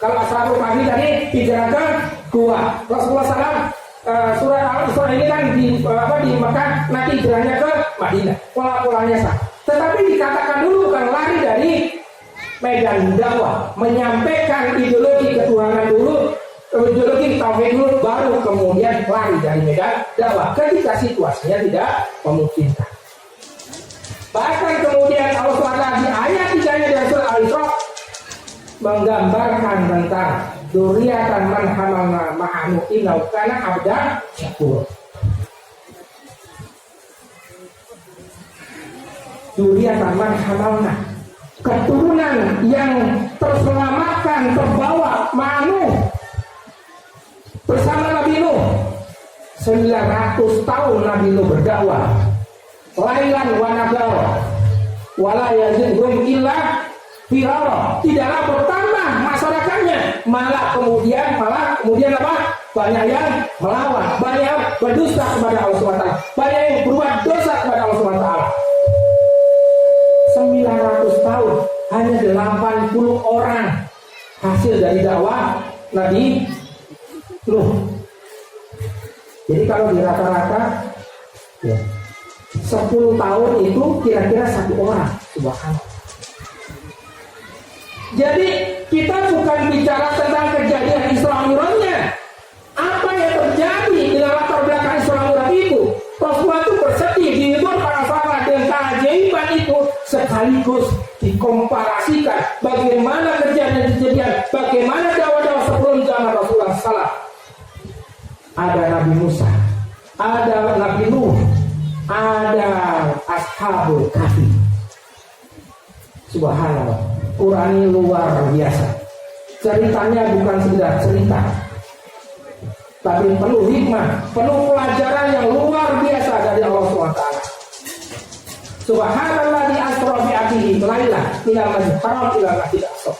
Kalau Ashabul Kahfi tadi hijrah ke Gua. Rasulullah SAW surat Al-Isra ini kan di Mekah, nanti hijrahnya ke Madinah. Pola-polanya sama. Tetapi dikatakan dulu kan lari dari medan dakwah, menyampaikan ideologi ketuhanan dulu, ideologi tauhid dulu, baru kemudian lari dari medan dakwah ketika situasinya tidak memungkinkan. Bahkan kemudian Allah SWT di ayat 3-nya dari surah Al-Isra menggambarkan tentang dzurriatan man hamalna ma'ahu innahu kana abdan syakur. Dzurriatan man hamalna, keturunan yang terselamatkan, terbawa ma'ahu bersama Nabi Nuh. 900 tahun Nabi Nuh berdakwah, lailan wa nahara wala yazidhum illa firara. Tidaklah bertambah masyarakatnya, malah kemudian apa? Banyak yang melawan, banyak yang berdusta kepada Allah SWT, banyak yang berbuat dosa kepada Allah SWT. 900 tahun hanya 80 orang hasil dari dakwah Nabi Nuh. Jadi kalau di rata-rata ya, 10 tahun itu kira-kira 1 orang. Subhanallah. Jadi kita bukan bicara tentang kejadian Isra Mi'rajnya. Apa yang terjadi dengan latar belakang Isra Mi'raj itu? Rasulullah itu bersedih, dihibur para sahabat dengan keajaiban itu, sekaligus dikomparasikan bagaimana kejadian-kejadian, bagaimana dakwah-dakwah sebelum zaman Rasulullah SAW. Ada Nabi Musa, ada Nabi Nuh, ada Ashabul Kahfi. Subhanallah. Quran ini luar biasa. Ceritanya bukan sekedar cerita, tapi penuh hikmah, penuh pelajaran yang luar biasa dari Allah SWT. Subhanalladzi asra bi 'abdihi lailan minal masjidil haram ila masjidil aqsa.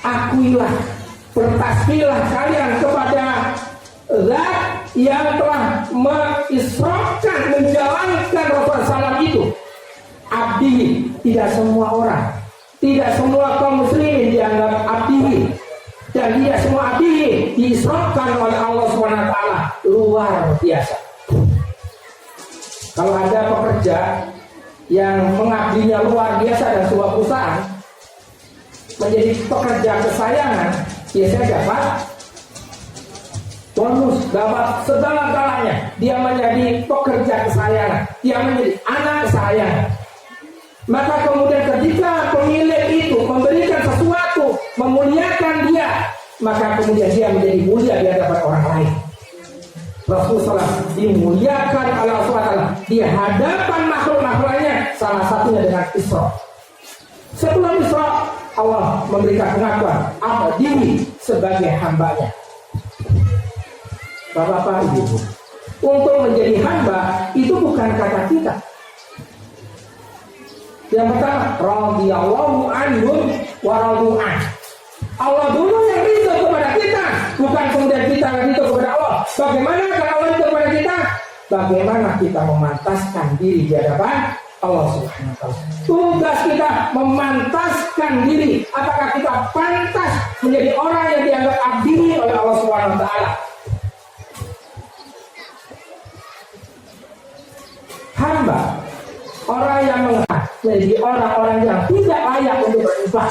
Akuilah, bertasbihlah kalian kepada Zat yang telah mengisrakan, menjalankan Rasulullah SAW itu. abdihi. Tidak semua orang, tidak semua kaum muslimin dianggap abdihi, dan tidak semua abdihi diisrokan oleh Allah SWT. Luar biasa. Kalau ada pekerja yang mengabdinya luar biasa dan sebuah perusahaan menjadi pekerja kesayangan, biasanya dapat bonus, dapat segala-galanya. Dia menjadi pekerja kesayangan, dia menjadi anak kesayangan. Maka kemudian ketika pemilik itu memberikan sesuatu, memuliakan dia, maka kemudian dia menjadi mulia di hadapan orang lain. Rasulullah dimuliakan oleh Allah SWT di hadapan makhluk-makhluknya, salah satunya dengan Isra. Sebelum Isra, Allah memberikan pengakuan apa diri sebagai hambanya. Bapak-bapak, ibu, untuk menjadi hamba itu bukan kata kita. Yang pertama, radhiyallahu anhum wa radu an. Allah dulu yang ridho kepada kita, bukan kemudian kita yang ridho kepada Allah. Bagaimana kalau Allah ridho kepada kita? Bagaimana kita memantaskan diri di hadapan Allah Subhanahu wa taala. Tugas kita memantaskan diri. Apakah kita pantas menjadi orang yang dianggap abdi oleh Allah Subhanahu wa taala? Hamba, orang yang menjadi orang-orang yang tidak layak untuk berinfak,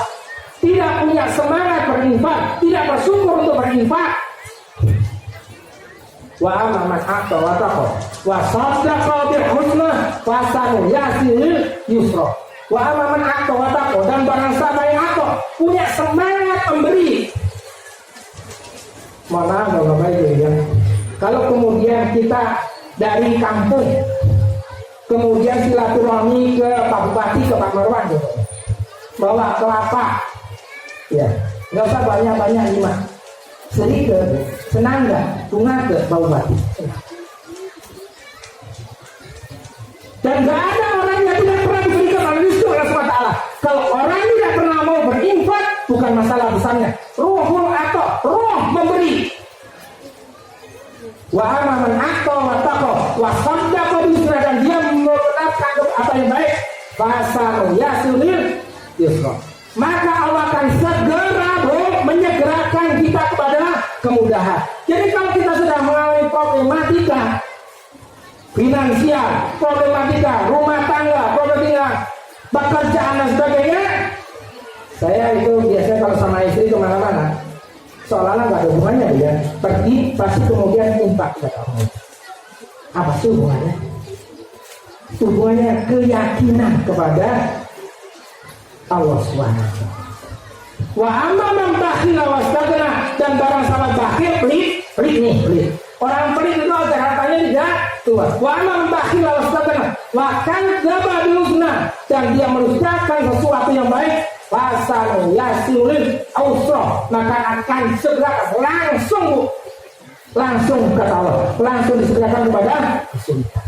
tidak punya semangat berinfak, tidak bersyukur untuk berinfak. Wa amman aqta wa taqa wa saddaqa bil husna fasanu yasil yusra. Wa amman aqta wa taqa, dan barang siapa yang aqta punya semangat memberi. Mana Bapak Ibu ya. Kalau kemudian kita dari kampung kemudian silaturahmi ke Pak Bupati, ke Pak Marwan gitu, bawa kelapa, ya, nggak usah banyak-banyak lima, sedikit, senang nggak, bunga ke Pak Bupati. Dan nggak ada orang yang tidak pernah diberikan oleh Allah SWT. Kalau orang tidak pernah mau berinfak, bukan masalah besarnya. Ruhul atau roh memberi. Wa amaman atau wa taqwa wa saddaqa bisra, dan dia menetapkan apa yang baik, fasanu yasulil yusra, maka Allah akan segera menyegerakan kita kepada kemudahan. Jadi kalau kita sudah mengalami problematika finansial, problematika rumah tangga, problematika pekerjaan dan sebagainya, saya itu biasanya kalau sama istri kemana-mana seolah-olah nggak ada hubungannya, ya pergi pasti kemudian infak kepada Allah. Apa sih hubungannya? Hubungannya keyakinan kepada Allah SWT. Wa amma man bakhila wastaghna, dan barang salah bakhil, pelit. Orang pelit itu agar hartanya tidak tua. Wa amma man bakhila wastaghna wa kadzdzaba bil husna, dan dia mendustakan sesuatu yang baik, fasanu yasilul ausra, maka akan segera langsung kata Allah, langsung disegerakan kepada kesulitan.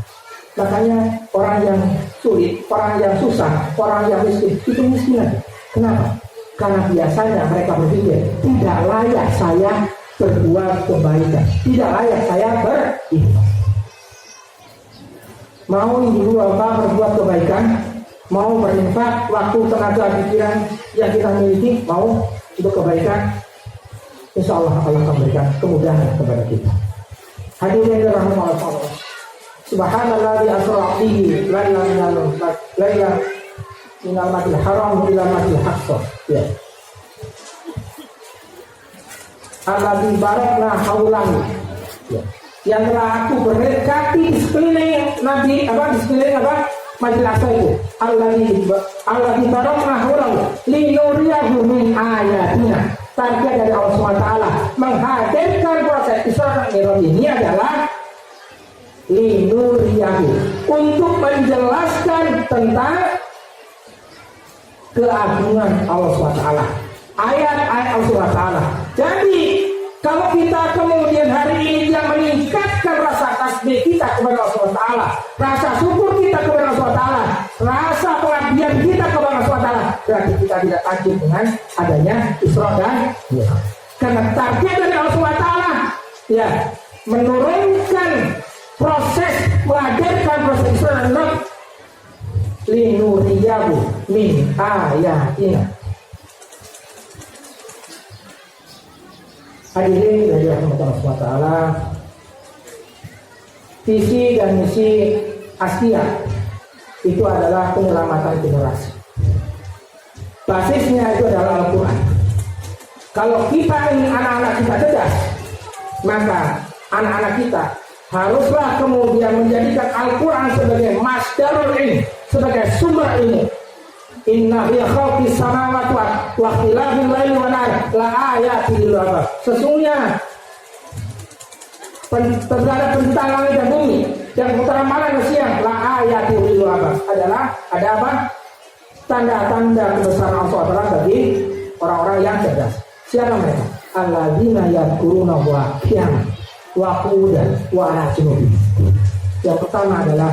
Makanya orang yang sulit, orang yang susah, orang yang miskin itu miskin aja. Kenapa? Karena biasanya mereka berpikir tidak layak saya berbuat kebaikan, tidak layak saya berinfak. Mau dulu apa berbuat kebaikan, mau berinfak waktu, tenaga, pikiran yang kita miliki, mau untuk kebaikan, insya Allah Allah akan berikan kemudahan kepada kita. Hadirin yang dirahmati Allah, subhanallah di asra bihi laila minal masjidil haram ila masjidil aqsa, ya, alladzi barakna haulahu, ya, yang telah aku berkati di sekeliling Nabi, di sekeliling Masjidil Aqsa itu, alladzi barakna haulahu linuriyahu min ayatina. Target dari Allah SWT menghadirkan proses Isra Mi'raj ini adalah linuriyahu, untuk menjelaskan tentang keagungan Allah SWT, ayat-ayat Allah SWT. Jadi kalau kita kemudian hari ini yang meningkatkan rasa tasbih kita kepada Allah SWT, rasa syukur kita kepada Allah SWT, rasa pengabdian kita kepada Allah SWT, berarti kita tidak takjub dengan adanya Isra dan Mi'raj. Karena target dari Allah SWT, ya, menurunkan proses, menghadirkan proses Isra dan Mi'raj linuriyahu min ayatina. Hadirin dari Allah SWT, visi dan misi Askia itu adalah penyelamatan generasi. Basisnya itu adalah Al-Quran. Kalau kita ingin anak-anak kita cerdas, maka anak-anak kita haruslah kemudian menjadikan Al-Quran sebagai masdarul ilm, sebagai sumber ilmu. Inna fi khalqis samawati wa ikhtilafil laili wan nahar la ayatin lil albab. Sesungguhnya terhadap penciptaan langit dan bumi dan putaran malam dan siang la ayatin lil albab adalah ada apa? Tanda-tanda kebesaran Allah Taala bagi orang-orang yang cerdas. Siapa mereka? Alladzina yadhkuruna wa qiyaman wa qu'udan wa ala junubihim. Yang pertama adalah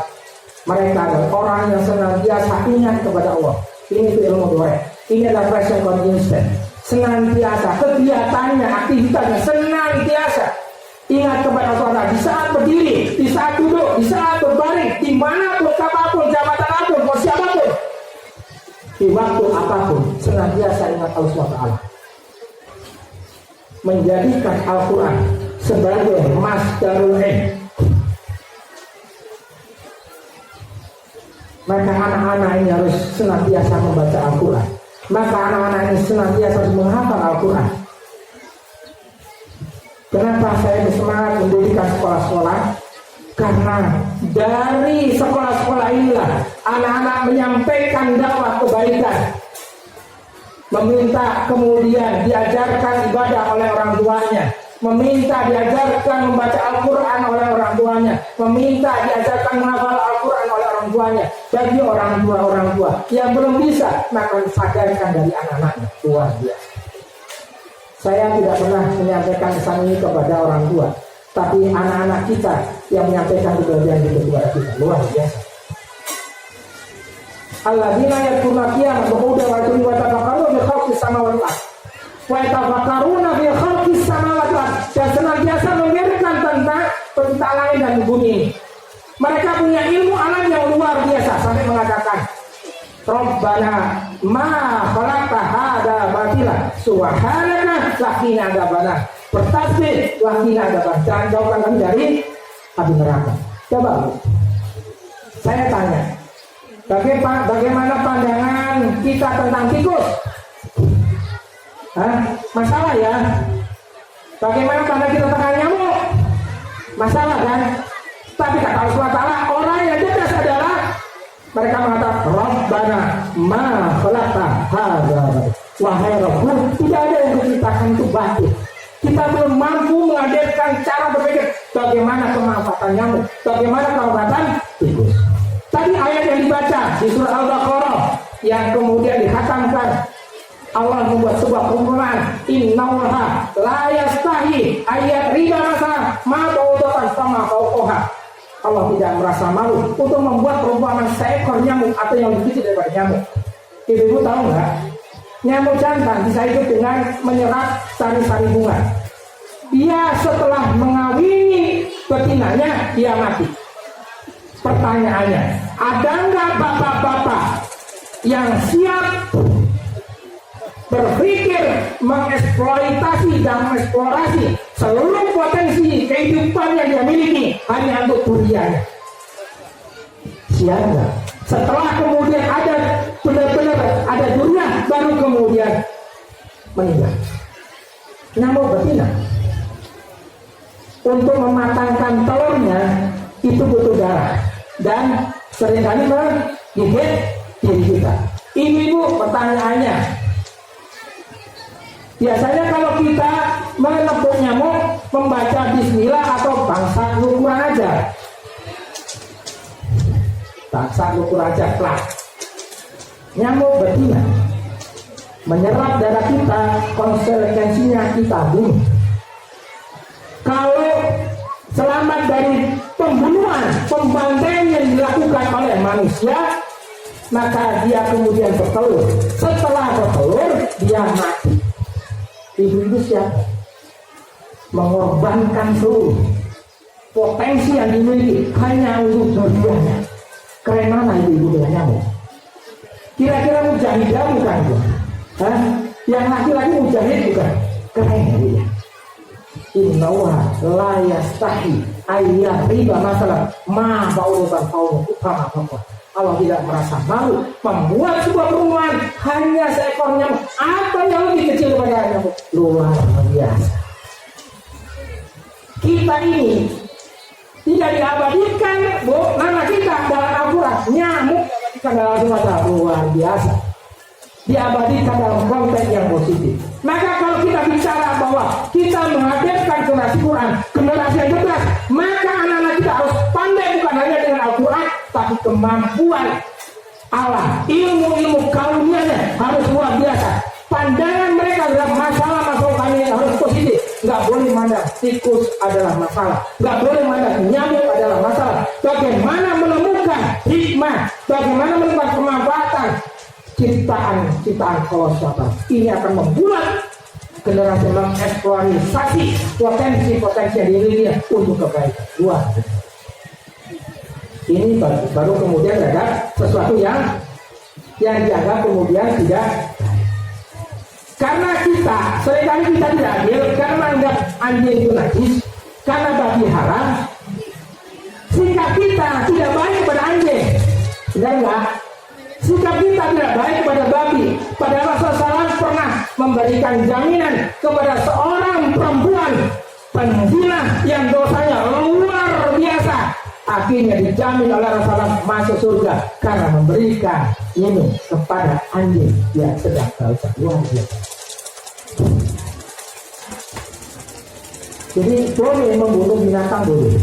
mereka adalah orang yang senantiasa ingat kepada Allah. Ini itu ilmu doa. Ini adalah present continuous tense. Senantiasa kegiatannya, aktivitasnya senantiasa ingat kepada Allah di saat berdiri, di saat duduk, di saat berbaring, dimanapun, kapanpun, jabatan apapun, posisi apapun, di waktu apapun, senantiasa ingat Allah SWT. Menjadikan Al-Quran sebagai masdarul ilm. Maka anak-anak ini harus senantiasa membaca Al-Quran. Maka anak-anak ini senantiasa harus menghafal Al-Quran. Kenapa saya bersemangat mendirikan sekolah-sekolah? Karena dari sekolah-sekolah inilah anak-anak menyampaikan dakwah kebaikan, meminta kemudian diajarkan ibadah oleh orang tuanya, meminta diajarkan membaca Al-Quran oleh orang tuanya, meminta diajarkan menghafal Al-Quran oleh orang tuanya. Bagi orang tua yang belum bisa, maka sadarkan dari anak-anaknya. Luar biasa. Saya tidak pernah menyampaikan pesan ini kepada orang tua, tapi anak-anak kita yang menyampaikan kebenaran itu kepada kita. Luar biasa. Alladzina yadhkuruna qiyaman wa qu'udan wa ala wa tafakkaruna fi khalqis samawati wal ardh. Wa yatafakkaruna fi khalqis samawati wal ardh. Dan senantiasa memikirkan tentang penciptaan langit dan bumi ini. Mereka punya ilmu alam yang luar biasa sampai mengatakan, Rabbana ma khalaqta hadza batila subhanaka laqina adzabannar. Bertasbih laqina adzabannar. Dan jauhkan kami dari api neraka. Coba saya tanya, bagaimana pandangan kita tentang tikus? Masalah ya. Bagaimana pandangan kita tentang nyamuk? Masalah kan? Tapi kata Allah SWT, orang yang cerdas adalah mereka mengatakan Rabbana ma khalaqta hadza. Wahai Rabbku, tidak ada yang menciptakan itu batil. Kita belum mampu menghadirkan cara berpikir bagaimana kemanfaatan nyamuk, bagaimana kemanfaatan tikus. Tadi ayat yang dibaca di surah Al-Baqarah yang kemudian dihatamkan, Allah membuat sebuah perumpamaan, innallaha la yastahi ayat riba masa ma ba'udatan sama fauqaha. Allah tidak merasa malu untuk membuat perumpamaan seekor nyamuk atau yang lebih kecil daripada nyamuk. Ibu-ibu tahu nggak? Nyamuk jantan bisa hidup dengan menyerap sari-sari bunga. Dia setelah mengawini betinanya, dia mati. Pertanyaannya, ada nggak bapak-bapak yang siap berpikir mengeksploitasi dan mengeksplorasi seluruh potensi kehidupan yang dia miliki hanya untuk dunianya? Siapa? Setelah kemudian ada benar-benar ada dunia, baru kemudian meninggal. Nyamuk betina untuk mematangkan telurnya itu butuh darah dan seringkali menggigit diri kita. Ini Bu pertanyaannya. Biasanya kalau kita menebuk nyamuk membaca bismillah atau bangsa lukur aja. Bangsa lukur aja plak. Nyamuk betina menyerap darah kita, konsekuensinya kita bunuh. Kalau selamat dari pembunuhan, pembantaian yang dilakukan oleh manusia, maka dia kemudian bertelur. Setelah bertelur, dia mati. Ibu-ibu siapa? Mengorbankan seluruh potensi yang dimiliki hanya untuk dunianya. Keren mana ibu-ibu dengan nyamuk? Kira-kira mujahidah bukan bu? Hah? Yang laki-laki mujahid bukan? Keren dia. Innawa la yastahi ayyah riba masalah ma ba'urutan kaum utama apa. Allah tidak merasa malu membuat sebuah perumahan hanya seekor nyamuk atau yang lebih kecil daripada nyamuk. Luar biasa. Kita ini tidak diabadikan, bu, nama kita dalam Al-Quran. Nyamuk diabadikan dalam Al-Quran, luar biasa. Diabadikan dalam konteks yang positif. Maka kalau kita bicara bahwa kita menghadirkan generasi Quran, generasi yang cerdas, maka anak-anak kita harus pandai bukan hanya dengan Al-Quran, tapi kemampuan Allah, ilmu-ilmu kaunnya harus luar biasa. Pandangan mereka dalam masalah-masalah kami harus positif. Nggak boleh mandang tikus adalah masalah, nggak boleh mandang nyamuk adalah masalah. Bagaimana menemukan hikmah, bagaimana menemukan kemanfaatan ciptaan Allah SWT. Ini akan membuat generasi mengeksploitasi potensi-potensi yang dimiliki untuk kebaikan. Luar. Ini baru kemudian ada sesuatu yang dianggap kemudian tidak. Karena kita seringkali kita tidak adil, karena anggap anjing itu najis, karena babi haram, sikap kita tidak baik kepada anjing, benar nggak? Sikap kita tidak baik kepada babi. Padahal Rasulullah SAW pernah memberikan jaminan kepada seorang perempuan penzina yang dosanya luar biasa. Akhirnya dijamin oleh Rasulullah masuk surga karena memberikan minum kepada anjing yang sedang berdosa. Luar biasa. Jadi boleh membunuh binatang boleh,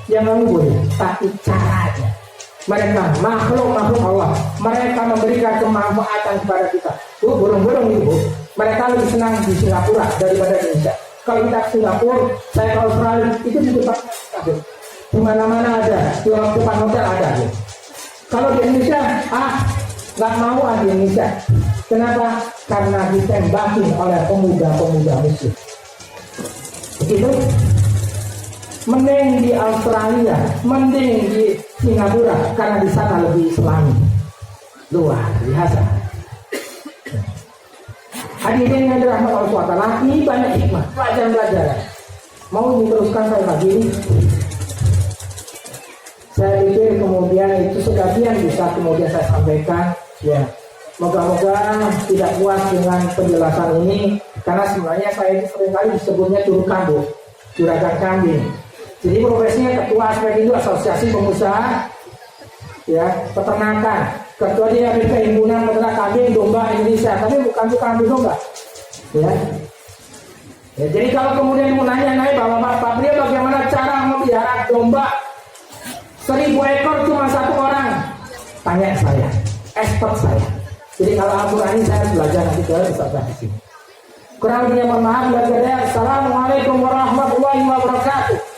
yang lain boleh, tapi caranya. Mereka makhluk Allah, mereka memberikan kemanfaatan kepada kita. Burung-burung itu, mereka lebih senang di Singapura daripada di Indonesia. Kalau kita ke Singapura, saya ke Australia, itu di depan kita. Di mana-mana ada, di depan hotel ada. Kalau di Indonesia, nggak mau di Indonesia. Kenapa? Karena ditembakin oleh pemuda-pemuda muslim. Begitu. Mending di Australia, mending di Singapura, karena di sana lebih Islami. Luar biasa. Hadirin yang dirahmati Allah SWT, ini banyak hikmah, pelajaran-pelajaran. Mau diteruskan saya lagi? Saya pikir kemudian itu sebagian bisa kemudian saya sampaikan. Ya, moga-moga tidak puas dengan penjelasan ini, karena sebenarnya saya ini seringkali disebutnya juragan kambing. Jadi profesinya ketua aspek itu asosiasi pengusaha ya peternakan. Ketua dia dari Himpunan Peternak Kambing Domba Indonesia, tapi bukan tukang domba. Ya, jadi kalau kemudian mau nanya bahwa Pak Beliau bagaimana cara memelihara domba 1000 ekor cuma satu orang, tanya saya, expert saya. Jadi kalau Al-Quran ini saya belajar nanti ke Ustaz di sini. Kurang lebihnya mohon maaf. Assalamualaikum warahmatullahi wabarakatuh.